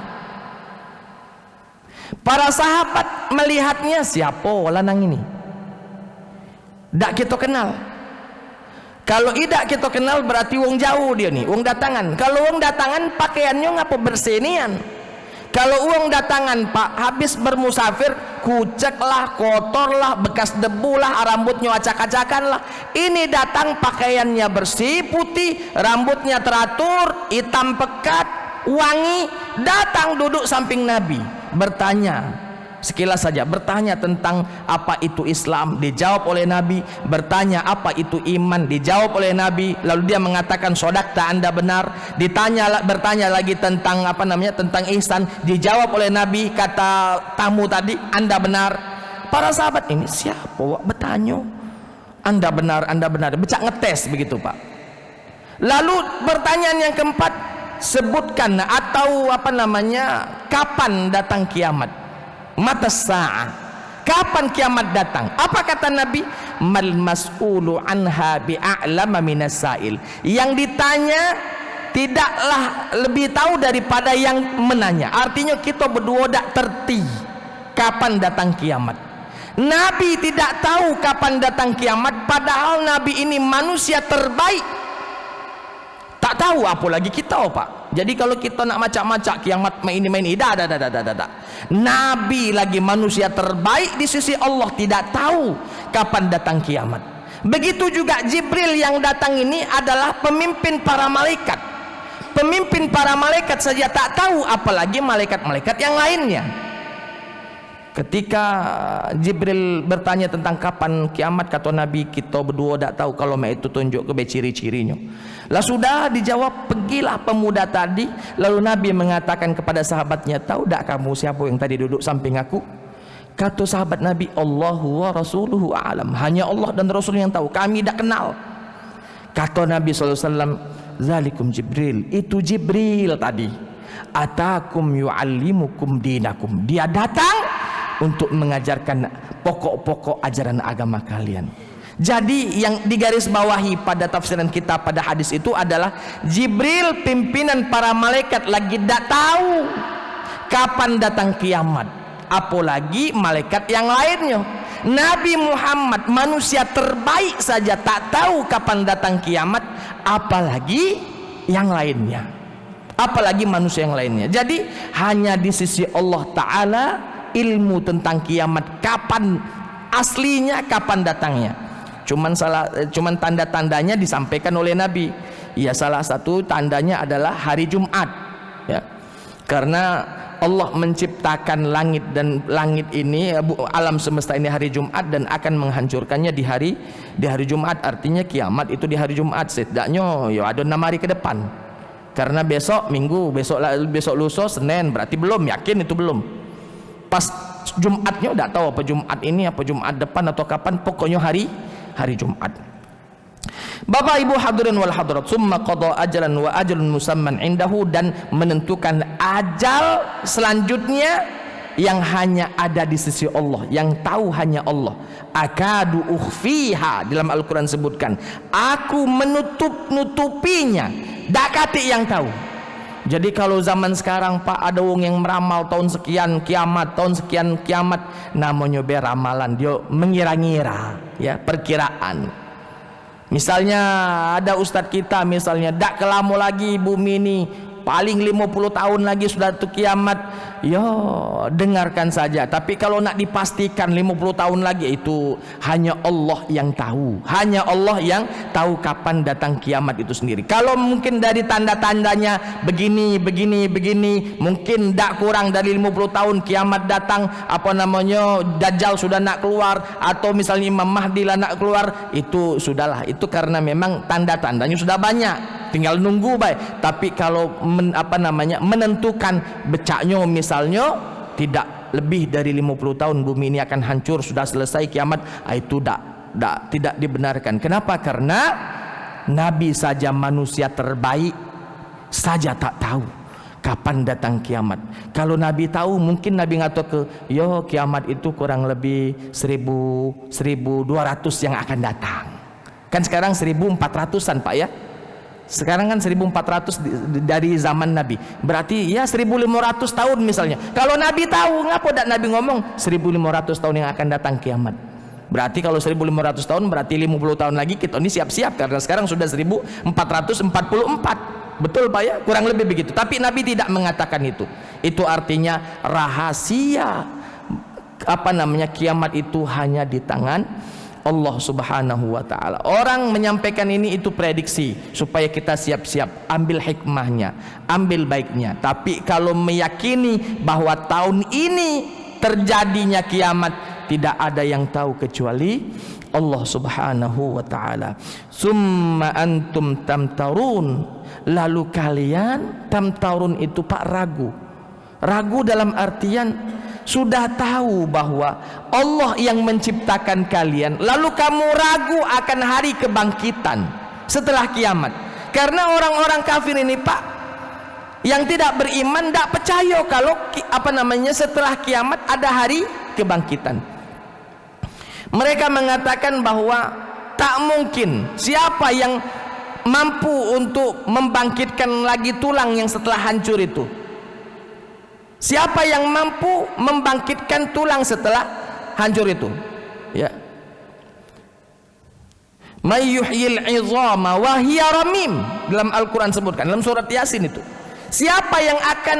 Para sahabat melihatnya, siapa lanang ini? Dak kita kenal. Kalau tidak kita kenal berarti wong jauh dia nih, wong datangan. Kalau wong datangan pakaiannya ngapa bersenian? Kalau uang datangan Pak, habis bermusafir, kucek lah, kotor lah, bekas debu lah, rambutnya acak-acakan lah. Ini datang pakaiannya bersih, putih, rambutnya teratur, hitam pekat, wangi. Datang duduk samping Nabi, bertanya, sekilas saja bertanya tentang apa itu Islam, dijawab oleh Nabi. Bertanya apa itu iman, dijawab oleh Nabi. Lalu dia mengatakan sodakta, Anda benar. Bertanya lagi tentang tentang ihsan, dijawab oleh Nabi. Kata tamu tadi, Anda benar. Para sahabat ini siapa wak bertanya? Anda benar, Anda benar. Becak ngetes begitu Pak. Lalu pertanyaan yang keempat, sebutkan atau kapan datang kiamat? Mata sa'ah, kapan kiamat datang? Apa kata Nabi? Mal mas'ulu anha bi'a'lama minas sa'il. Yang ditanya tidaklah lebih tahu daripada yang menanya. Artinya kita berdua tak terti kapan datang kiamat. Nabi tidak tahu kapan datang kiamat, padahal Nabi ini manusia terbaik. Tak tahu, apalagi kita Pak. Jadi kalau kita nak macak-macak kiamat main ini dah. Nabi lagi manusia terbaik di sisi Allah tidak tahu kapan datang kiamat. Begitu juga Jibril yang datang ini adalah pemimpin para malaikat. Pemimpin para malaikat saja tak tahu, apalagi malaikat-malaikat yang lainnya. Ketika Jibril bertanya tentang kapan kiamat, kata Nabi, kita berdua tak tahu. Kalau itu tunjuk ke ciri-cirinya. Lah sudah dijawab, pergilah pemuda tadi. Lalu Nabi mengatakan kepada sahabatnya, tahu tak kamu siapa yang tadi duduk samping aku? Kata sahabat Nabi, Allahu wa rasuluhu a'lam. Hanya Allah dan Rasul yang tahu, kami tak kenal. Kata Nabi SAW, zalikum Jibril, itu Jibril tadi. Atakum yu'allimukum dinakum. Dia datang untuk mengajarkan pokok-pokok ajaran agama kalian. Jadi yang digarisbawahi pada tafsiran kita pada hadis itu adalah Jibril, pimpinan para malaikat, lagi tak tahu kapan datang kiamat, apalagi malaikat yang lainnya. Nabi Muhammad manusia terbaik saja tak tahu kapan datang kiamat, apalagi yang lainnya, apalagi manusia yang lainnya. Jadi hanya di sisi Allah Ta'ala ilmu tentang kiamat, kapan aslinya, kapan datangnya. Cuman tanda-tandanya disampaikan oleh Nabi. Ya, salah satu tandanya adalah hari Jumat. Ya, karena Allah menciptakan langit, dan langit ini, alam semesta ini hari Jumat, dan akan menghancurkannya di hari Jumat. Artinya kiamat itu di hari Jumat. Setidaknya ya ada 6 hari ke depan. Karena besok Minggu, besok lusa Senin, berarti belum, yakin itu belum. Pas Jumatnya udah tahu apa Jumat ini, apa Jumat depan atau kapan, pokoknya hari Jumat. Bapak Ibu hadirin wal hadirat, summa qada ajalan wa ajalun musamman indahu, dan menentukan ajal selanjutnya yang hanya ada di sisi Allah, yang tahu hanya Allah. Akadu ukhfiha, dalam Al-Quran sebutkan, aku menutupinya, dakati yang tahu. Jadi kalau zaman sekarang Pak, ada wong yang meramal tahun sekian kiamat, tahun sekian kiamat, namanya ramalan, dia mengira-ngira, ya, perkiraan. Misalnya ada ustadz kita, misalnya dak kelamo lagi bumi ini, paling 50 tahun lagi sudah tuh kiamat. Yo, dengarkan saja. Tapi kalau nak dipastikan 50 tahun lagi, itu hanya Allah yang tahu. Hanya Allah yang tahu kapan datang kiamat itu sendiri. Kalau mungkin dari tanda-tandanya begini, mungkin dak kurang dari 50 tahun kiamat datang, apa namanya, Dajjal sudah nak keluar, atau misalnya Imam Mahdi lah nak keluar, itu sudahlah. Itu karena memang tanda-tandanya sudah banyak, tinggal nunggu baik. Tapi kalau menentukan becaknya, misalnya tidak lebih dari 50 tahun bumi ini akan hancur, sudah selesai kiamat, itu tidak dibenarkan. Kenapa? Karena Nabi saja, manusia terbaik saja, tak tahu kapan datang kiamat. Kalau Nabi tahu, mungkin Nabi ngatur ke, yo kiamat itu kurang lebih 1200 yang akan datang. Kan sekarang 1400-an Pak, ya. Sekarang kan 1400 dari zaman Nabi. Berarti ya 1500 tahun misalnya. Kalau Nabi tahu, ngapa tidak Nabi ngomong 1500 tahun yang akan datang kiamat? Berarti kalau 1500 tahun, berarti 50 tahun lagi kita ini siap-siap, karena sekarang sudah 1444. Betul Pak, ya? Kurang lebih begitu. Tapi Nabi tidak mengatakan itu. Itu artinya rahasia kiamat itu hanya di tangan Allah Subhanahu wa ta'ala. Orang menyampaikan ini, itu prediksi supaya kita siap-siap, ambil hikmahnya, ambil baiknya. Tapi kalau meyakini bahwa tahun ini terjadinya kiamat, tidak ada yang tahu kecuali Allah Subhanahu wa ta'ala. Summa antum tamtarun, lalu kalian, tamtarun itu Pak, ragu dalam artian sudah tahu bahwa Allah yang menciptakan kalian, lalu kamu ragu akan hari kebangkitan setelah kiamat. Karena orang-orang kafir ini Pak, yang tidak beriman, tidak percaya kalau setelah kiamat ada hari kebangkitan. Mereka mengatakan bahwa tak mungkin, siapa yang mampu untuk membangkitkan lagi tulang yang setelah hancur itu? Siapa yang mampu membangkitkan tulang setelah hancur itu? Ya. May yuhyil 'izama wa hiya ramim, dalam Al-Qur'an sebutkan, dalam surat Yasin itu. Siapa yang akan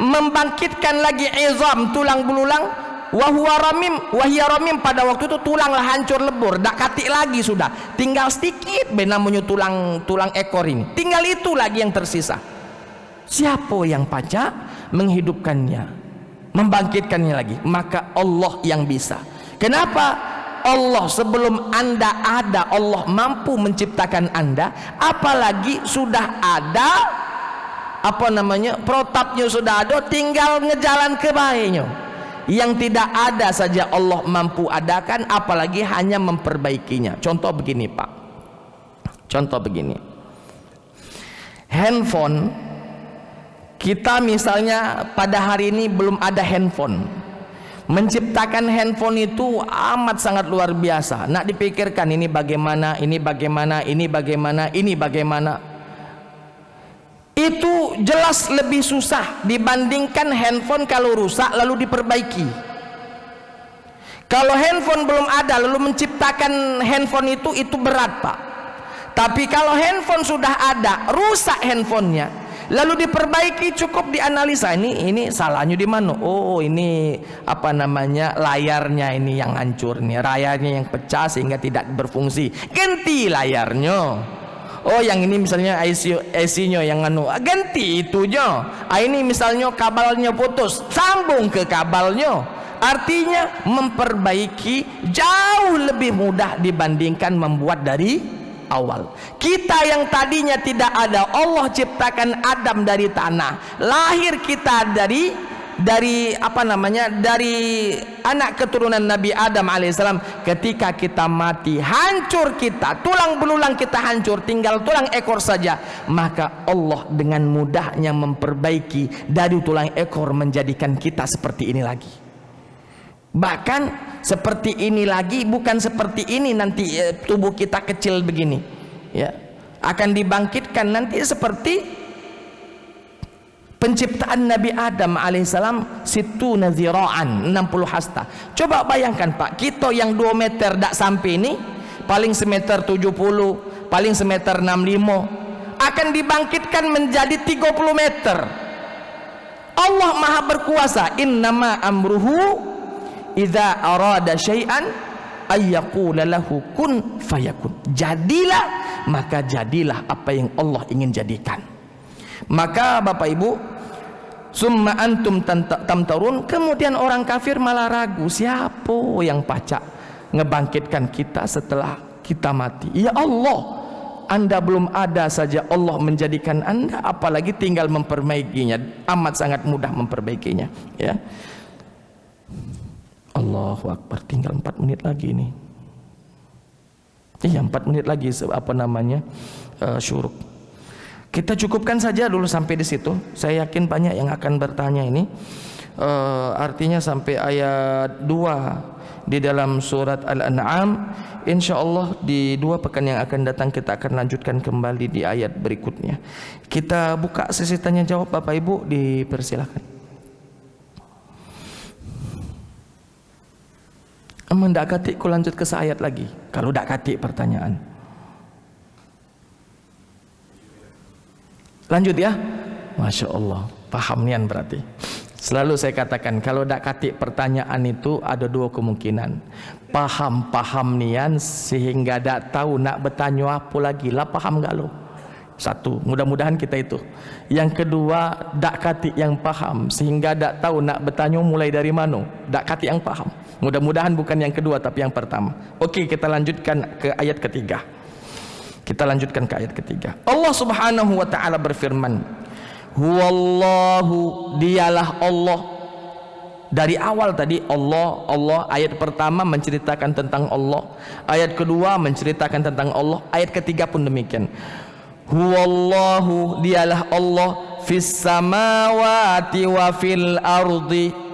membangkitkan lagi izam, tulang belulang, wa huwa ramim, pada waktu itu tulanglah hancur lebur, dak katik lagi sudah. Tinggal sedikit namanya tulang ekor ini. Tinggal itu lagi yang tersisa. Siapa yang pacak menghidupkannya, membangkitkannya lagi? Maka Allah yang bisa. Kenapa? Allah sebelum Anda ada, Allah mampu menciptakan Anda, apalagi sudah ada protapnya sudah ada, tinggal ngejalan ke baiknya. Yang tidak ada saja Allah mampu adakan, apalagi hanya memperbaikinya. Contoh begini Pak, contoh begini, handphone. Kita misalnya pada hari ini belum ada handphone. Menciptakan handphone itu amat sangat luar biasa. Nak dipikirkan ini bagaimana, ini bagaimana, ini bagaimana, ini bagaimana. Itu jelas lebih susah dibandingkan handphone kalau rusak lalu diperbaiki. Kalau handphone belum ada lalu menciptakan handphone itu berat Pak. Tapi kalau handphone sudah ada, rusak handphonenya, lalu diperbaiki, cukup dianalisa, ini salahnya di mana? Oh, ini layarnya ini yang hancur nih, layarnya yang pecah sehingga tidak berfungsi, ganti layarnya. Oh, yang ini misalnya IC-nya yang ganti itunya. Ini misalnya kabelnya putus, sambung ke kabelnya. Artinya memperbaiki jauh lebih mudah dibandingkan membuat dari awal. Kita yang tadinya tidak ada, Allah ciptakan Adam dari tanah, lahir kita dari dari dari anak keturunan Nabi Adam alaihissalam. Ketika kita mati, hancur kita, tulang belulang kita hancur, tinggal tulang ekor saja, maka Allah dengan mudahnya memperbaiki dari tulang ekor menjadikan kita seperti ini lagi. Bahkan seperti ini lagi, bukan seperti ini nanti tubuh kita kecil begini, ya, akan dibangkitkan nanti seperti penciptaan Nabi Adam alaihissalam, situ naziraan 60 hasta. Coba bayangkan Pak, kita yang 2 meter tak sampai ini, paling semeter 70, paling semeter 65, akan dibangkitkan menjadi 30 meter. Allah maha berkuasa. Innama amruhu idza arada syai'an ayyaqula lahu kun fayakun. Jadilah, maka jadilah apa yang Allah ingin jadikan. Maka Bapak Ibu, summa antum tamtarun, kemudian orang kafir malah ragu, siapa yang pacak ngebangkitkan kita setelah kita mati? Ya Allah, Anda belum ada saja Allah menjadikan Anda, apalagi tinggal memperbaikinya. Amat sangat mudah memperbaikinya, ya. Allahu Akbar, tinggal 4 menit lagi nih. Iya, 4 menit lagi syuruk. Kita cukupkan saja dulu sampai di situ. Saya yakin banyak yang akan bertanya ini. Artinya sampai ayat 2 di dalam surat Al-An'am. Insya Allah di 2 pekan yang akan datang kita akan lanjutkan kembali di ayat berikutnya. Kita buka sesi tanya jawab, Bapak Ibu, dipersilakan. Mendak katik ku lanjut ke ayat lagi. Kalau dak katik pertanyaan. Lanjut ya. Masya Allah, paham nian berarti. Selalu saya katakan, kalau dak katik pertanyaan itu ada 2 kemungkinan. Paham nian sehingga dak tahu nak bertanya apa lagi lah, paham gak lo? 1, mudah-mudahan kita itu. Yang kedua, dak katik yang paham sehingga dak tahu nak bertanya mulai dari mana. Dak katik yang paham. Mudah-mudahan bukan yang kedua tapi yang pertama. Oke, kita lanjutkan ke ayat ketiga. Kita lanjutkan ke ayat ketiga. Allah Subhanahu wa taala berfirman, Huwallahu, dialah Allah. Dari awal tadi Allah, ayat pertama menceritakan tentang Allah, ayat kedua menceritakan tentang Allah, ayat ketiga pun demikian. Huwallahu, dialah Allah, fis samawati wa fil ardi.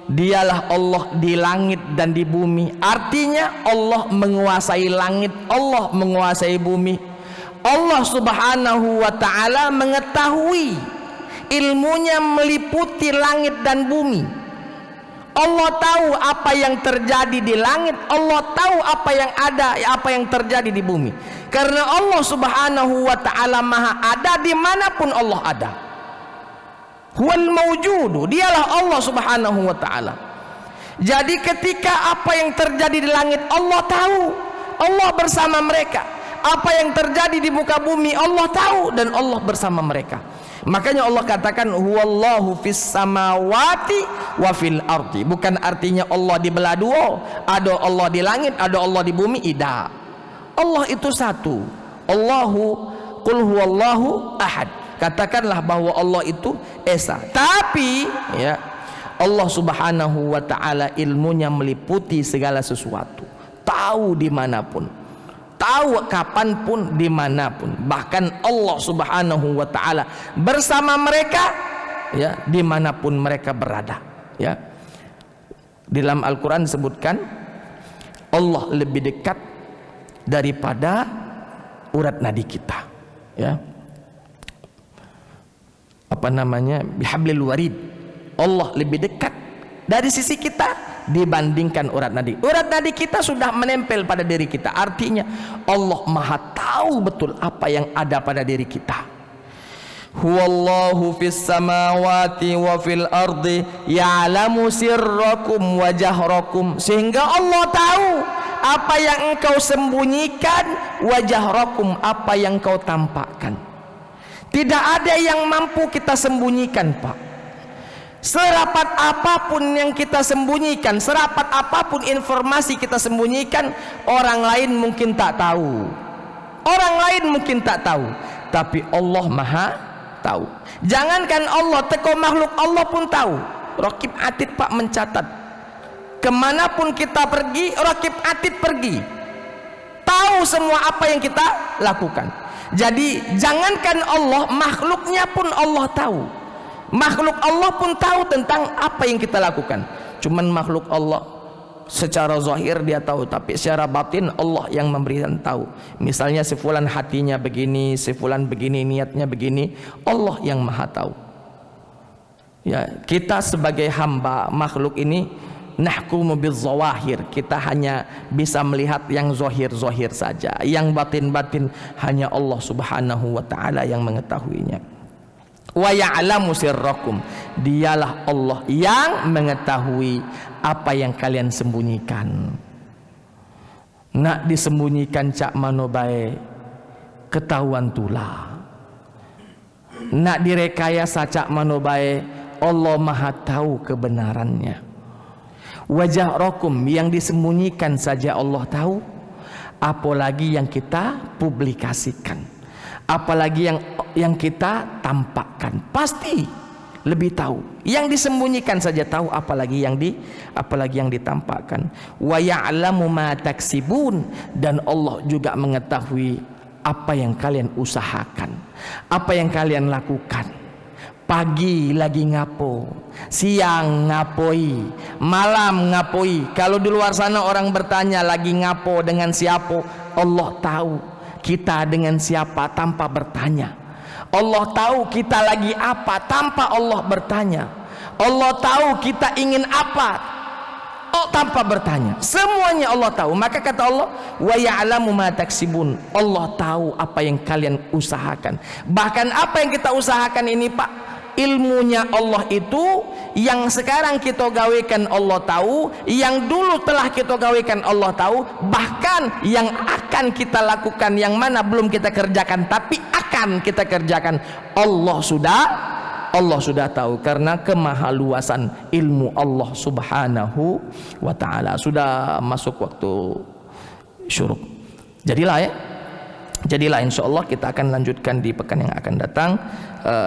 Dialah Allah di langit dan di bumi. Artinya Allah menguasai langit, Allah menguasai bumi. Allah Subhanahu wa ta'ala mengetahui, ilmunya meliputi langit dan bumi. Allah tahu apa yang terjadi di langit, Allah tahu apa yang ada, apa yang terjadi di bumi. Karena Allah Subhanahu wa ta'ala maha ada dimanapun Allah ada. Huwal mawjudu, dialah Allah Subhanahu wa ta'ala. Jadi ketika apa yang terjadi di langit Allah tahu, Allah bersama mereka. Apa yang terjadi di muka bumi Allah tahu dan Allah bersama mereka. Makanya Allah katakan huwallahu fis samawati wa fil ardi. Bukan artinya Allah dibelah 2, ada Allah di langit, ada Allah di bumi. Tidak. Allah itu satu. Qul huwallahu ahad. Katakanlah bahwa Allah itu esa. Tapi ya, Allah Subhanahu wa ta'ala ilmunya meliputi segala sesuatu. Tahu dimanapun, tahu kapanpun, dimanapun. Bahkan Allah Subhanahu wa ta'ala bersama mereka, ya, dimanapun mereka berada, ya. Di dalam Al-Quran disebutkan Allah lebih dekat daripada urat nadi kita, ya. Bihablil warid. Allah lebih dekat dari sisi kita dibandingkan urat nadi. Urat nadi kita sudah menempel pada diri kita. Artinya Allah maha tahu betul apa yang ada pada diri kita. Huwallahu fis samawati wa fil ardi ya'lamu sirrakum wa jahrakum. Sehingga Allah tahu apa yang engkau sembunyikan, wa jahrakum, apa yang kau tampakkan. Tidak ada yang mampu kita sembunyikan, Pak. Serapat apapun yang kita sembunyikan, serapat apapun informasi kita sembunyikan, orang lain mungkin tak tahu. Orang lain mungkin tak tahu, tapi Allah maha tahu. Jangankan Allah, teko makhluk Allah pun tahu. Raqib Atid Pak mencatat. Kemanapun kita pergi, Raqib Atid pergi. Tahu semua apa yang kita lakukan. Jadi jangankan Allah, makhluknya pun Allah tahu. Makhluk Allah pun tahu tentang apa yang kita lakukan. Cuman makhluk Allah secara zahir dia tahu, tapi secara batin Allah yang memberikan tahu. Misalnya si fulan hatinya begini, si fulan begini, niatnya begini, Allah yang maha tahu. Ya, kita sebagai hamba makhluk ini nahkumu bizzawahir, kita hanya bisa melihat yang zahir-zahir saja, yang batin-batin hanya Allah Subhanahu wa taala yang mengetahuinya. Wa ya'lamu sirrakum, dialah Allah yang mengetahui apa yang kalian sembunyikan. Nak disembunyikan cak mano bae ketahuan tula. Nak direkayasa cak mano bae Allah maha tahu kebenarannya. Wajah rokum, yang disembunyikan saja Allah tahu, apalagi yang kita publikasikan, apalagi yang kita tampakkan, pasti lebih tahu. Yang disembunyikan saja tahu, apalagi yang ditampakkan. Wa ya'lamu ma taksibun, dan Allah juga mengetahui apa yang kalian usahakan, apa yang kalian lakukan. Pagi lagi ngapo, siang ngapoi, malam ngapoi. Kalau di luar sana orang bertanya lagi ngapo dengan siapa, Allah tahu kita dengan siapa tanpa bertanya. Allah tahu kita lagi apa tanpa Allah bertanya. Allah tahu kita ingin apa tanpa bertanya. Semuanya Allah tahu. Maka kata Allah, wa ya'lamu ma taksibun, Allah tahu apa yang kalian usahakan. Bahkan apa yang kita usahakan ini Pak, ilmunya Allah itu yang sekarang kita gawekan Allah tahu, yang dulu telah kita gawekan Allah tahu, bahkan yang akan kita lakukan, yang mana belum kita kerjakan tapi akan kita kerjakan, Allah sudah tahu, karena kemahaluasan ilmu Allah Subhanahu wa taala. Sudah masuk waktu syuruk. Jadilah insyaallah kita akan lanjutkan di pekan yang akan datang,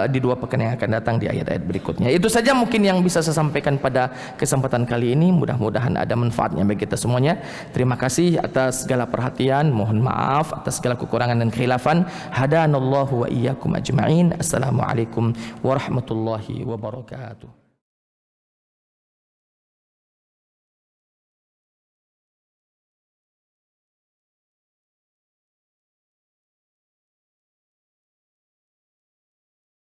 di 2 pekan yang akan datang di ayat-ayat berikutnya. Itu saja mungkin yang bisa saya sampaikan pada kesempatan kali ini. Mudah-mudahan ada manfaatnya bagi kita semuanya. Terima kasih atas segala perhatian, mohon maaf atas segala kekurangan dan khilafan. Hadanallahu wa iyyakum ajma'in. Assalamualaikum warahmatullahi wabarakatuh.